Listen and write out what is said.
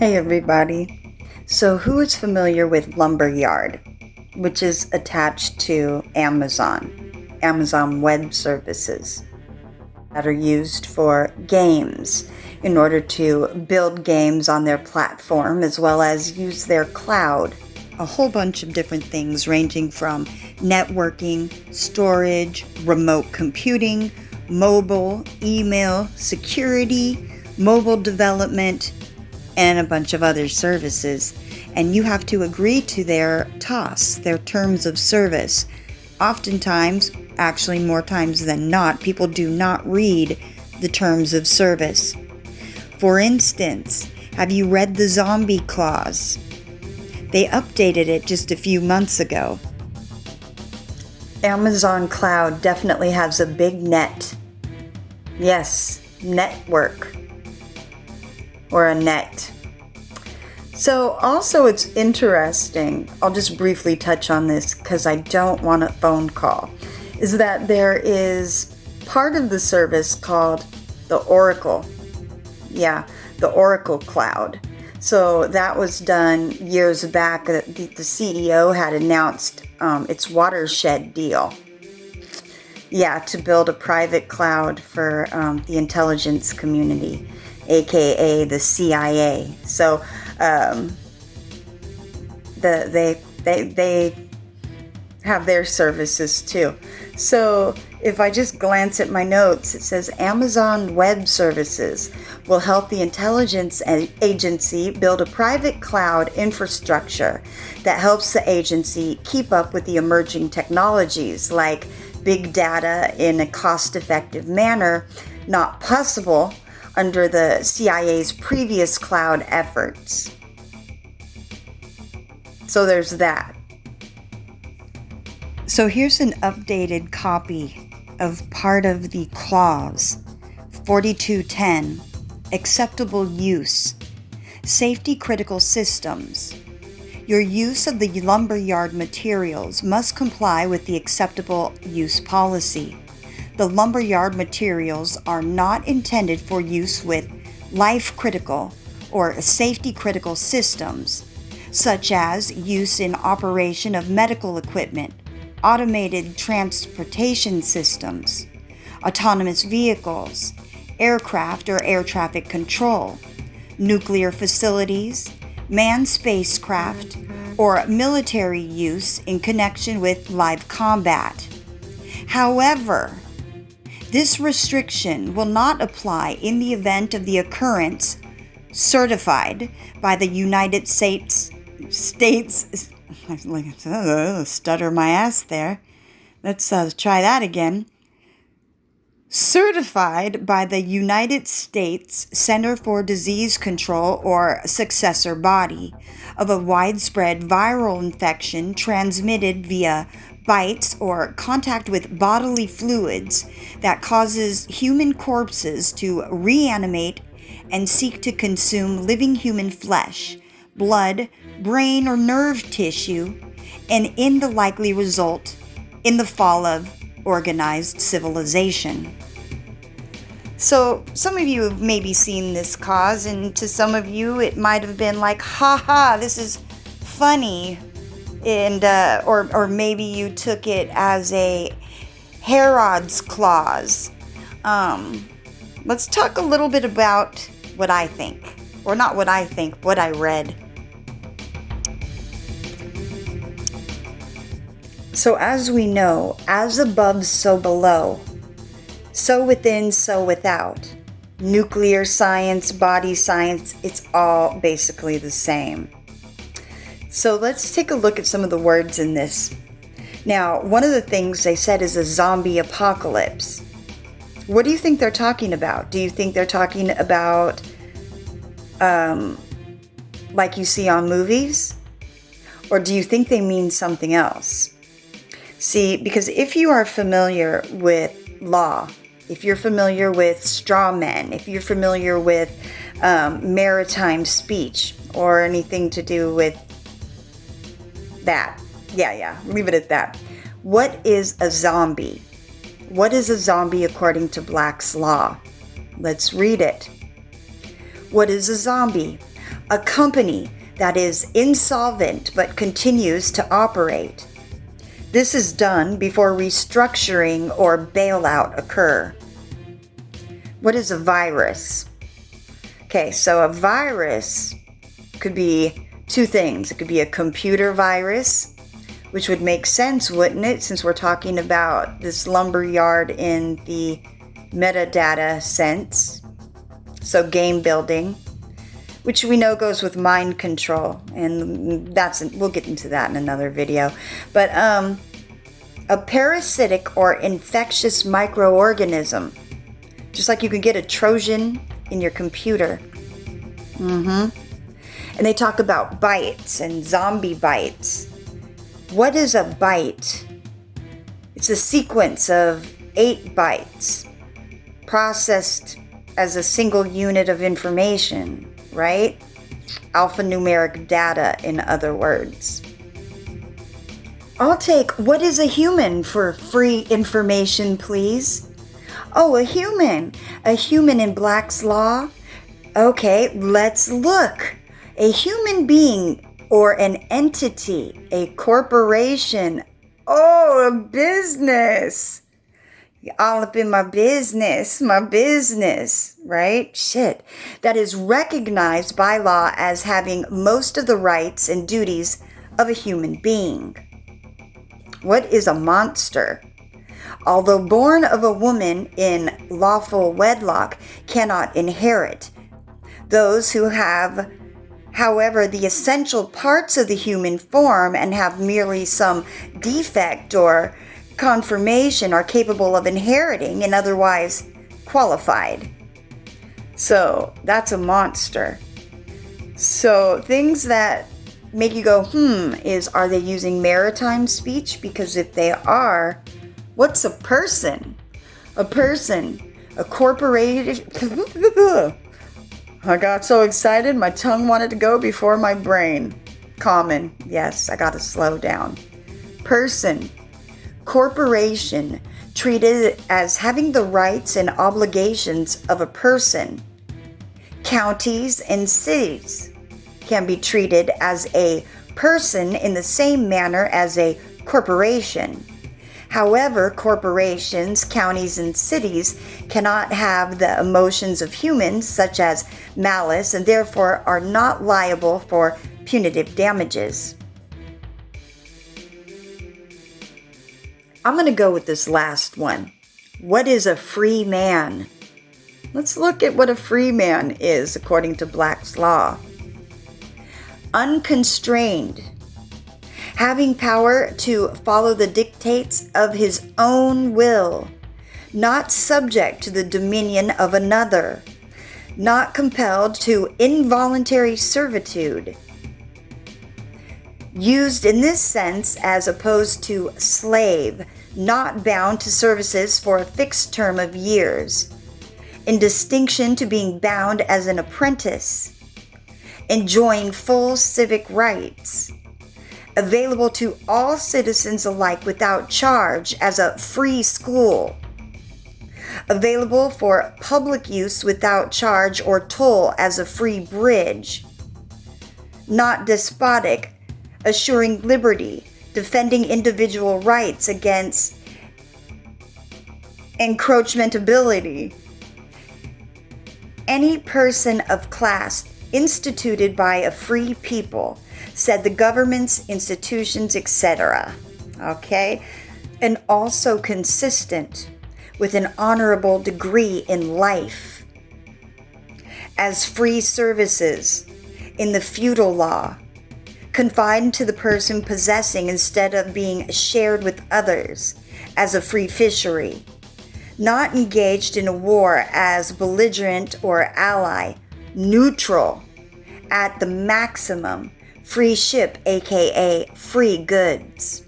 Hey everybody. So who is familiar with Lumberyard, which is attached to Amazon Web Services that are used for games in order to build games on their platform as well as use their cloud. A whole bunch of different things ranging from networking, storage, remote computing, mobile, email, security, mobile development, and a bunch of other services. And you have to agree to their TOS, their terms of service. Oftentimes, actually more times than not, people do not read the terms of service. For instance, have you read the zombie clause? They updated it just a few months ago. Amazon Cloud definitely has a big net. Yes, network. Or a net. So also it's interesting, I'll just briefly touch on this because I don't want a phone call, is that there is part of the service called the Oracle. Yeah, the Oracle Cloud. So that was done years back. The CEO had announced its watershed deal. Yeah, to build a private cloud for the intelligence community, aka the CIA. So they have their services too. So if I just glance at my notes, it says Amazon Web Services will help the intelligence agency build a private cloud infrastructure that helps the agency keep up with the emerging technologies like big data in a cost-effective manner, not possible under the CIA's previous cloud efforts. So there's that. So here's an updated copy of part of the clause 4210, acceptable use, safety critical systems. Your use of the lumberyard materials must comply with the acceptable use policy. The lumberyard materials are not intended for use with life-critical or safety-critical systems, such as use in operation of medical equipment, automated transportation systems, autonomous vehicles, aircraft or air traffic control, nuclear facilities, manned spacecraft, or military use in connection with live combat. However, this restriction will not apply in the event of the occurrence certified by the United States, stutter my ass there. Let's try that again. Certified by the United States Center for Disease Control or successor body of a widespread viral infection transmitted via bites or contact with bodily fluids that causes human corpses to reanimate and seek to consume living human flesh, blood, brain, or nerve tissue, and in the likely result in the fall of organized civilization. So some of you have maybe seen this cause, and to some of you it might have been like, ha, this is funny. And or maybe you took it as a Herod's clause. Let's talk a little bit about what I think. Or not what I think, what I read. So as we know, as above, so below. So within, so without. Nuclear science, body science, it's all basically the same. So let's take a look at some of the words in this. Now, one of the things they said is a zombie apocalypse. What do you think they're talking about? Do you think they're talking about like you see on movies? Or do you think they mean something else? See, because if you are familiar with law, if you're familiar with straw men, if you're familiar with maritime speech or anything to do with that, leave it at that. What is a zombie? What is a zombie according to Black's law? Let's read it. What is a zombie? A company that is insolvent but continues to operate. This is done before restructuring or bailout occur. What is a virus? Okay, so a virus could be two things. It could be a computer virus, which would make sense, wouldn't it, since we're talking about this lumberyard in the metadata sense. So game building, which we know goes with mind control, and we'll get into that in another video. But a parasitic or infectious microorganism, just like you can get a Trojan in your computer. And they talk about bites and zombie bites. What is a byte? It's a sequence of 8 bytes processed as a single unit of information, right? Alphanumeric data, in other words. I'll take what is a human for free information, please. Oh, a human. A human in Black's Law? Okay, let's look. A human being or an entity, a corporation. Oh, a business. All up in my business, right? Shit. That is recognized by law as having most of the rights and duties of a human being. What is a monster? Although born of a woman in lawful wedlock cannot inherit, those who have, however, the essential parts of the human form and have merely some defect or conformation are capable of inheriting and otherwise qualified. So that's a monster. So things that make you go, are they using maritime speech? Because if they are, what's a person? A person, a corporation. I got so excited, my tongue wanted to go before my brain. Common, yes, I gotta slow down. Person, corporation, treated as having the rights and obligations of a person. Counties and cities can be treated as a person in the same manner as a corporation. However, corporations, counties, and cities cannot have the emotions of humans, such as malice, and therefore are not liable for punitive damages. I'm going to go with this last one. What is a free man? Let's look at what a free man is according to Black's Law. Unconstrained, having power to follow the dictates of his own will, not subject to the dominion of another, not compelled to involuntary servitude. Used in this sense as opposed to slave, not bound to services for a fixed term of years, in distinction to being bound as an apprentice, enjoying full civic rights, available to all citizens alike without charge as a free school, available for public use without charge or toll as a free bridge, not despotic, assuring liberty, defending individual rights against encroachmentability. Any person of class instituted by a free people, said the governments, institutions, etc. Okay? And also consistent with an honorable degree in life. As free services in the feudal law, confined to the person possessing instead of being shared with others, as a free fishery, not engaged in a war as belligerent or ally, neutral, at the maximum, free ship, aka free goods.